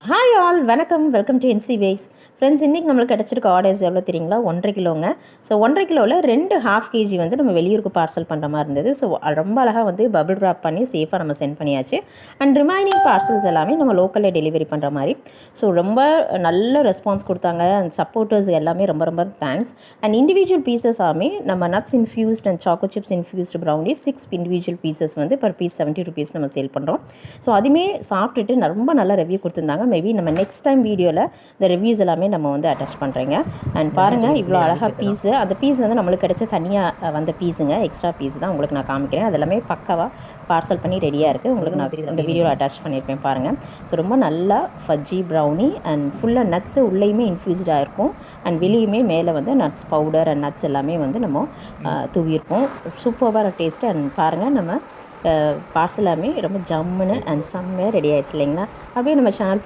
Hi all வணக்கம், welcome to NC ways. Friends, இன்றைக்கி நம்மளுக்கு கிடச்சிருக்க ஆர்டர்ஸ் எவ்வளோ தெரியுங்களா? 1.5 கிலோங்க. ஸோ 1.5 கிலோவில் 2 ஹாஃப் கேஜி வந்து நம்ம வெளியூருக்கு பார்சல் பண்ணுற மாதிரி இருந்தது. ஸோ ரொம்ப அழகாக வந்து பபிள் ட்ராப் பண்ணி சேஃபாக நம்ம சென்ட் பண்ணியாச்சு. அண்ட் ரிமைனிங் பார்சல்ஸ் எல்லாமே நம்ம லோக்கலில் டெலிவரி பண்ணுற மாதிரி. ஸோ ரொம்ப நல்ல ரெஸ்பான்ஸ் கொடுத்தாங்க. அண்ட் சப்போர்ட்டர்ஸ் எல்லாமே ரொம்ப ரொம்ப தேங்க்ஸ். அண்ட் இண்டிவிஜுவல் பீசஸ் ஆமே நம்ம nuts infused and choco chips infused brownies 6 individual pieces வந்து பர் பீஸ் 70 rupees நம்ம சேல் பண்ணுறோம். ஸோ அதுவுமே சாப்பிட்டுட்டு ரொம்ப நல்ல ரிவ்யூ கொடுத்துருந்தாங்க. மேபி நம்ம நெக்ஸ்ட் டைம் வீடியோவில் இந்த ரிவ்யூஸ் எல்லாமே நம்ம வந்து அட்டாச் பண்ணுறேங்க. அண்ட் பாருங்கள், இவ்வளோ அழகாக பீஸு. அந்த பீஸ் வந்து நம்மளுக்கு கிடைச்ச தனியாக வந்த பீஸுங்க, எக்ஸ்ட்ரா பீஸ் தான் உங்களுக்கு நான் காமிக்கிறேன். அது எல்லாமே பக்காவாக பார்சல் பண்ணி ரெடியாக இருக்குது. உங்களுக்கு நான் அந்த வீடியோவில் அட்டாச் பண்ணியிருப்பேன் பாருங்கள். ஸோ ரொம்ப நல்லா ஃபஜ்ஜி ப்ரௌனி அண்ட் ஃபுல்லாக நட்ஸு உள்ளேயுமே இன்ஃப்யூஸ்டாக இருக்கும். அண்ட் வெளியுமே மேலே வந்து நட்ஸ் பவுடர் அண்ட் நட்ஸ் எல்லாமே வந்து நம்ம தூவியிருப்போம். சூப்பராக டேஸ்ட்டு. அண்ட் பாருங்கள், நம்ம பார்சல் எல்லாமே ரொம்ப ஜம்முன்னு அண்ட் செம்மையாக ரெடி ஆகிடுச்சு இல்லைங்களா? அப்படியே நம்ம சேனல்